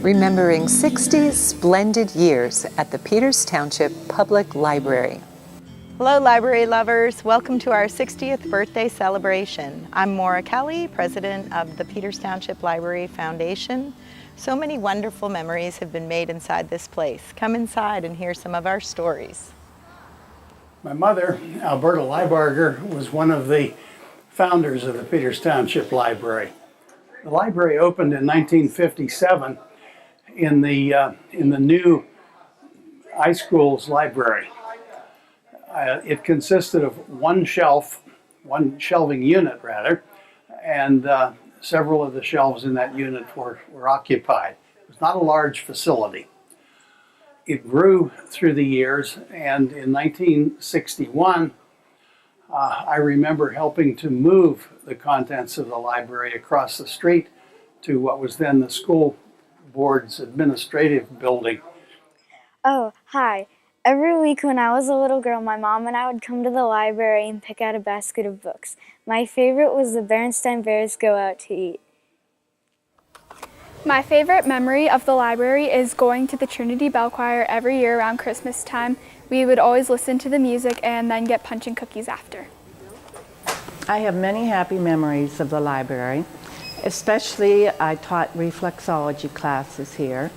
Remembering 60 splendid years at the Peters Township Public Library. Hello, library lovers. Welcome to our 60th birthday celebration. I'm Maura Kelly, president of the Peters Township Library Foundation. So many wonderful memories have been made inside this place. Come inside and hear some of our stories. My mother, Alberta Leibarger, was one of the founders of the Peters Township Library. The library opened in 1957 in the new high school's library. It consisted of one shelving unit rather, and several of the shelves in that unit were occupied. It was not a large facility. It grew through the years, and in 1961, I remember helping to move the contents of the library across the street to what was then the school board's administrative building. Oh, hi. Every week when I was a little girl, my mom and I would come to the library and pick out a basket of books. My favorite was the Berenstain Bears Go Out to Eat. My favorite memory of the library is going to the Trinity Bell Choir every year around Christmas time. We would always listen to the music and then get punch and cookies after. I have many happy memories of the library. Especially, I taught reflexology classes here,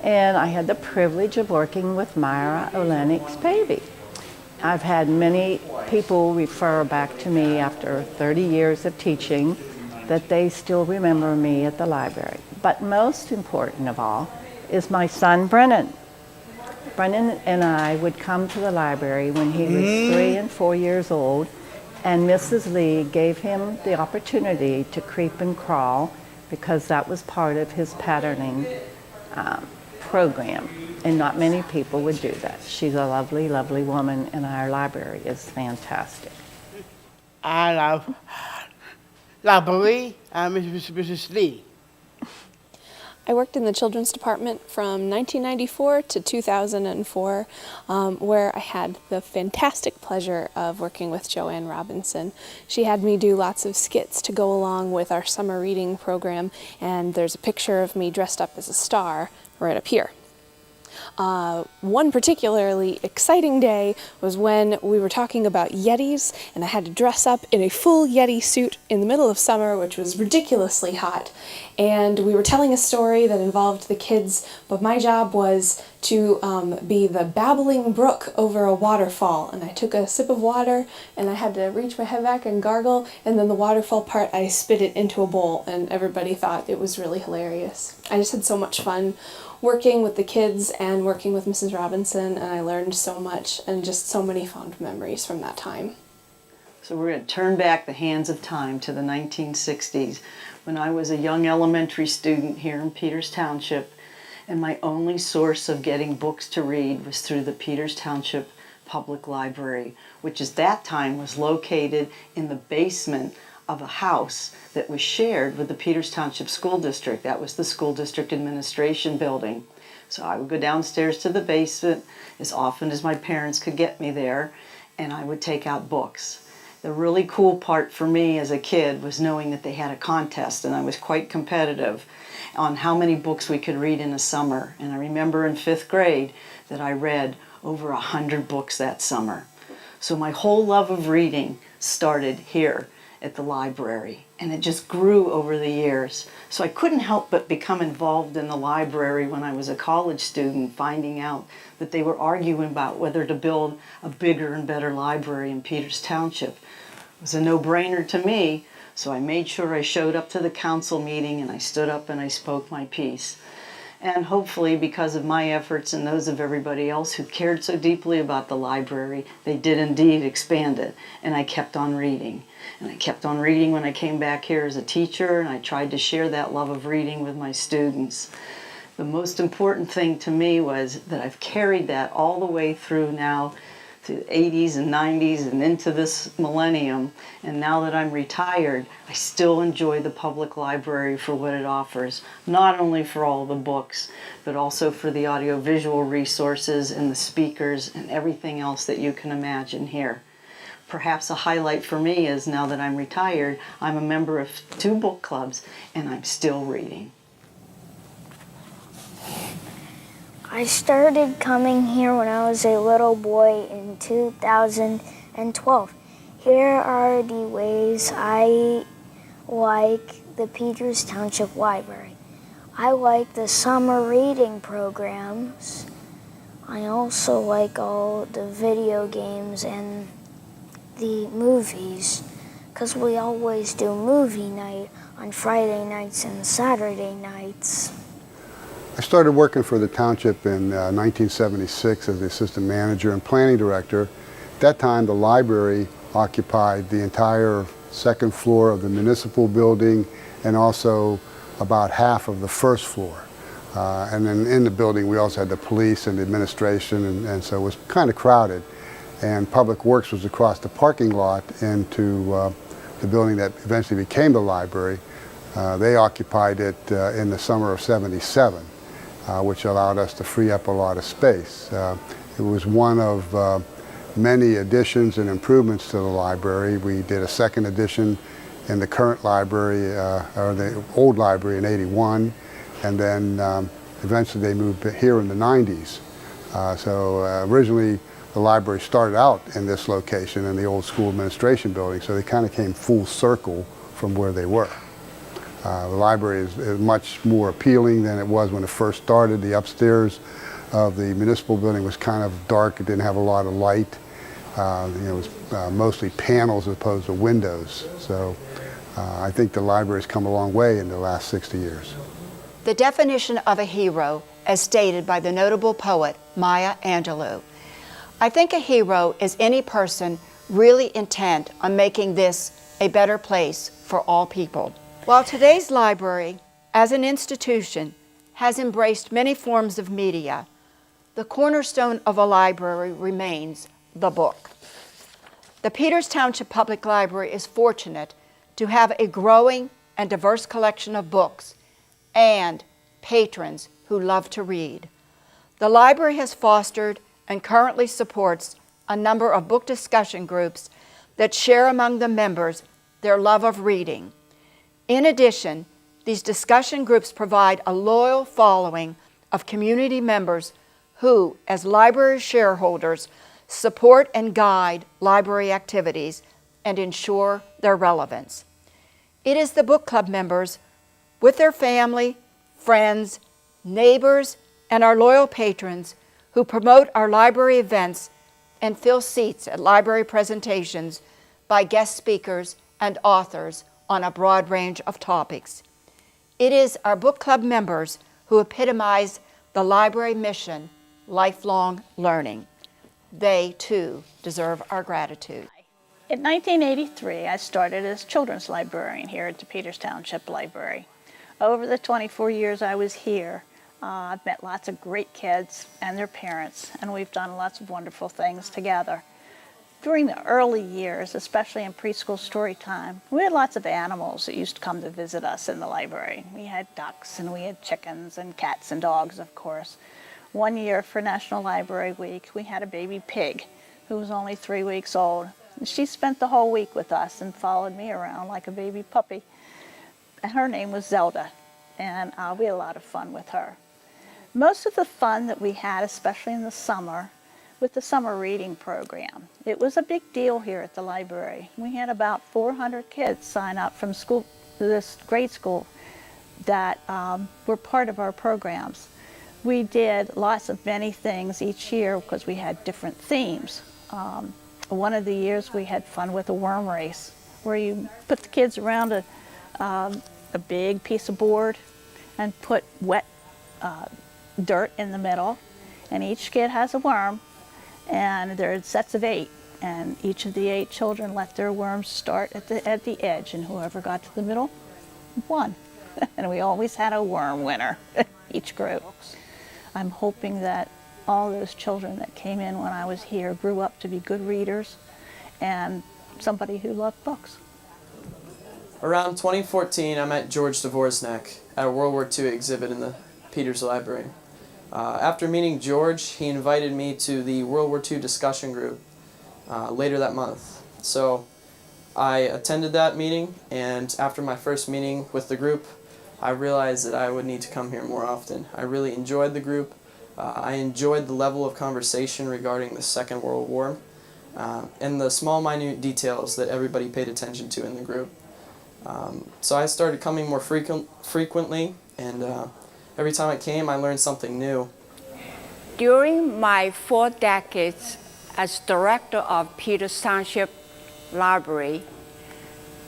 and I had the privilege of working with Maura baby. I've had many people refer back to me after 30 years of teaching that they still remember me at the library. But most important of all is my son Brennan. Brennan and I would come to the library when he was 3 and 4 years old, and Mrs. Lee gave him the opportunity to creep and crawl because that was part of his patterning program, and not many people would do that. She's a lovely, lovely woman, and our library is fantastic. I love library and Mrs. Lee. I worked in the children's department from 1994 to 2004, where I had the fantastic pleasure of working with Joanne Robinson. She had me do lots of skits to go along with our summer reading program, and there's a picture of me dressed up as a star right up here. One particularly exciting day was when we were talking about Yetis, and I had to dress up in a full Yeti suit in the middle of summer, which was ridiculously hot. And we were telling a story that involved the kids, but my job was to be the babbling brook over a waterfall. And I took a sip of water, and I had to reach my head back and gargle, and then the waterfall part, I spit it into a bowl, and everybody thought it was really hilarious. I just had so much fun working with the kids and working with Mrs. Robinson, and I learned so much and just so many fond memories from that time. So we're going to turn back the hands of time to the 1960s when I was a young elementary student here in Peters Township, and my only source of getting books to read was through the Peters Township Public Library, which at that time was located in the basement of a house that was shared with the Peters Township School District. That was the school district administration building. So I would go downstairs to the basement as often as my parents could get me there, and I would take out books. The really cool part for me as a kid was knowing that they had a contest, and I was quite competitive on how many books we could read in a summer. And I remember in 5th grade that I read over 100 books that summer. So my whole love of reading started here at the library, and it just grew over the years. So I couldn't help but become involved in the library when I was a college student, finding out that they were arguing about whether to build a bigger and better library in Peters Township. It was a no-brainer to me, so I made sure I showed up to the council meeting, and I stood up and I spoke my piece. And hopefully, because of my efforts and those of everybody else who cared so deeply about the library, they did indeed expand it, and I kept on reading. And I kept on reading when I came back here as a teacher, and I tried to share that love of reading with my students. The most important thing to me was that I've carried that all the way through now to the 80s and 90s and into this millennium. And now that I'm retired, I still enjoy the public library for what it offers, not only for all the books, but also for the audiovisual resources and the speakers and everything else that you can imagine here. Perhaps a highlight for me is now that I'm retired, I'm a member of 2 book clubs and I'm still reading. I started coming here when I was a little boy in 2012. Here are the ways I like the Peters Township Library. I like the summer reading programs. I also like all the video games and the movies, because we always do movie night on Friday nights and Saturday nights. I started working for the township in 1976 as the assistant manager and planning director. At that time, the library occupied the entire second floor of the municipal building and also about half of the first floor. And then in the building, we also had the police and the administration, and so it was kind of crowded. And Public Works was across the parking lot into the building that eventually became the library. They occupied it in the summer of '77. Which allowed us to free up a lot of space. It was one of many additions and improvements to the library. We did a second edition in the current library, or the old library in '81, and then eventually they moved here in the '90s. So originally the library started out in this location in the old school administration building, so they kind of came full circle from where they were. The library is much more appealing than it was when it first started. The upstairs of the municipal building was kind of dark. It didn't have a lot of light. It was mostly panels as opposed to windows. So I think the library's come a long way in the last 60 years. The definition of a hero, as stated by the notable poet Maya Angelou. I think a hero is any person really intent on making this a better place for all people. While today's library, as an institution, has embraced many forms of media, the cornerstone of a library remains the book. The Peters Township Public Library is fortunate to have a growing and diverse collection of books and patrons who love to read. The library has fostered and currently supports a number of book discussion groups that share among the members their love of reading. In addition, these discussion groups provide a loyal following of community members who, as library shareholders, support and guide library activities and ensure their relevance. It is the book club members, with their family, friends, neighbors, and our loyal patrons, who promote our library events and fill seats at library presentations by guest speakers and authors on a broad range of topics. It is our book club members who epitomize the library mission, lifelong learning. They, too, deserve our gratitude. In 1983, I started as children's librarian here at the Peters Township Library. Over the 24 years I was here, I've met lots of great kids and their parents, and we've done lots of wonderful things together. During the early years, especially in preschool story time, we had lots of animals that used to come to visit us in the library. We had ducks and we had chickens and cats and dogs, of course. One year for National Library Week, we had a baby pig who was only 3 weeks old. And she spent the whole week with us and followed me around like a baby puppy. And her name was Zelda, and we had a lot of fun with her. Most of the fun that we had, especially in the summer, with the summer reading program. It was a big deal here at the library. We had about 400 kids sign up from school, this grade school, that were part of our programs. We did many things each year because we had different themes. One of the years we had fun with a worm race, where you put the kids around a big piece of board and put wet dirt in the middle, and each kid has a worm, and there are sets of 8, and each of the 8 children let their worms start at the edge, and whoever got to the middle won. And we always had a worm winner, each group. I'm hoping that all those children that came in when I was here grew up to be good readers and somebody who loved books. Around 2014, I met George Dvorsnak at a World War II exhibit in the Peters Library. After meeting George, he invited me to the World War II discussion group later that month So I attended that meeting, and after my first meeting with the group, I realized that I would need to come here more often. I really enjoyed the group. I enjoyed the level of conversation regarding the Second World War and the small, minute details that everybody paid attention to in the group. So I started coming more frequently, and every time I came, I learned something new. During my 4 decades as director of Peters Township Library,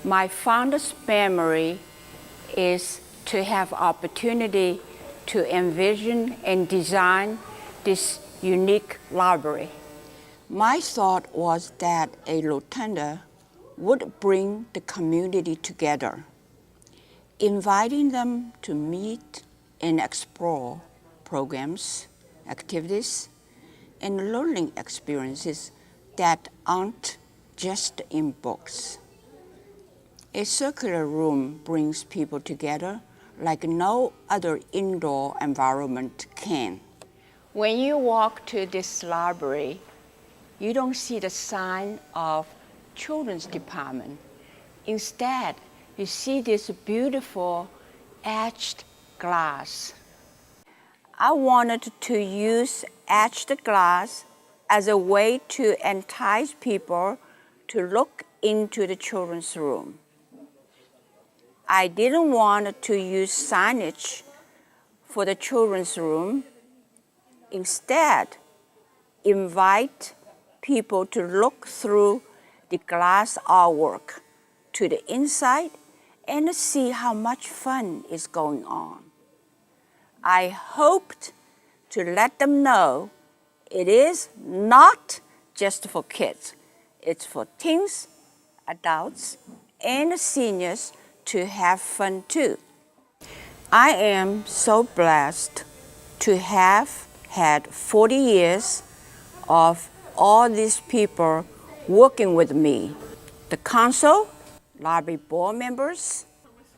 my fondest memory is to have opportunity to envision and design this unique library. My thought was that a rotunda would bring the community together, inviting them to meet and explore programs, activities, and learning experiences that aren't just in books. A circular room brings people together like no other indoor environment can. When you walk to this library, you don't see the sign of children's department. Instead, you see this beautiful etched glass. I wanted to use etched glass as a way to entice people to look into the children's room. I didn't want to use signage for the children's room. Instead, invite people to look through the glass artwork to the inside and see how much fun is going on. I hoped to let them know it is not just for kids. It's for teens, adults, and seniors to have fun too. I am so blessed to have had 40 years of all these people working with me. The council, library board members,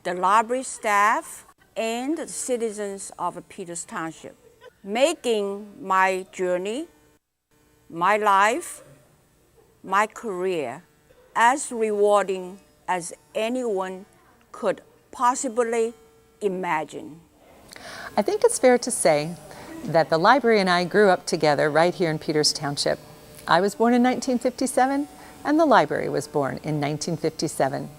the library staff, and the citizens of Peters Township, making my journey, my life, my career as rewarding as anyone could possibly imagine. I think it's fair to say that the library and I grew up together right here in Peters Township. I was born in 1957, and the library was born in 1957.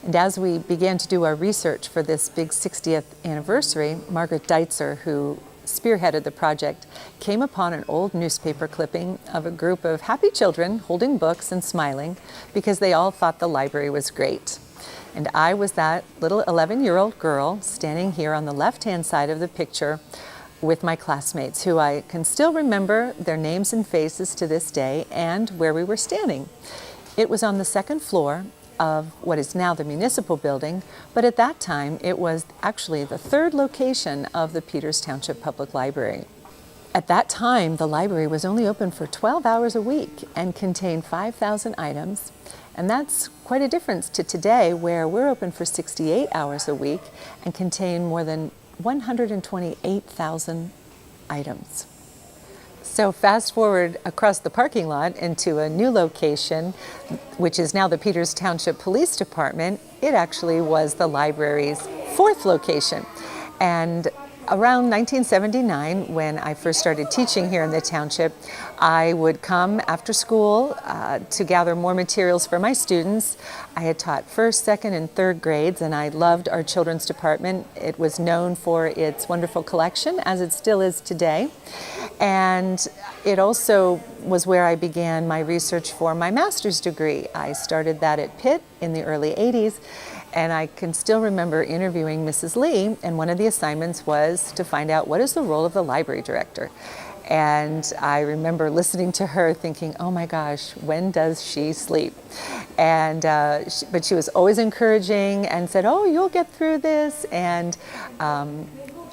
And as we began to do our research for this big 60th anniversary, Margaret Deitzer, who spearheaded the project, came upon an old newspaper clipping of a group of happy children holding books and smiling because they all thought the library was great. And I was that little 11-year-old girl standing here on the left-hand side of the picture with my classmates, who I can still remember their names and faces to this day and where we were standing. It was on the second floor of what is now the municipal building, but at that time it was actually the third location of the Peters Township Public Library. At that time, the library was only open for 12 hours a week and contained 5,000 items. And that's quite a difference to today, where we're open for 68 hours a week and contain more than 128,000 items. So fast forward across the parking lot into a new location, which is now the Peters Township Police Department. It actually was the library's fourth location. And around 1979, when I first started teaching here in the township, I would come after school to gather more materials for my students. I had taught first, second, and third grades, and I loved our children's department. It was known for its wonderful collection, as it still is today. And it also was where I began my research for my master's degree. I started that at Pitt in the early 80s. And I can still remember interviewing Mrs. Lee, and one of the assignments was to find out what is the role of the library director. And I remember listening to her thinking, oh my gosh, when does she sleep? And but she was always encouraging and said, oh, you'll get through this. And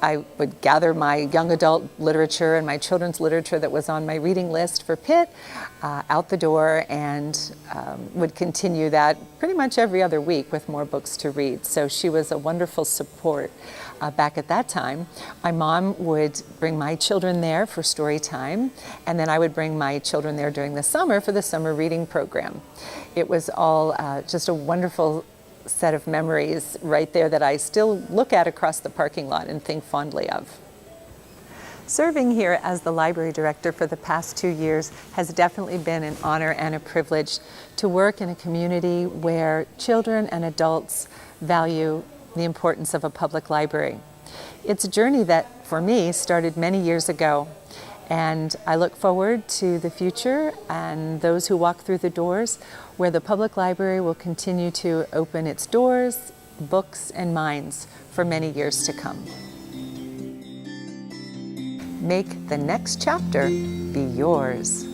I would gather my young adult literature and my children's literature that was on my reading list for Pitt out the door, and would continue that pretty much every other week with more books to read. So she was a wonderful support back at that time. My mom would bring my children there for story time, and then I would bring my children there during the summer for the summer reading program. It was all just a wonderful set of memories right there that I still look at across the parking lot and think fondly of. Serving here as the library director for the past 2 years has definitely been an honor and a privilege to work in a community where children and adults value the importance of a public library. It's a journey that, for me, started many years ago, and I look forward to the future and those who walk through the doors, where the public library will continue to open its doors, books, and minds for many years to come. Make the next chapter be yours.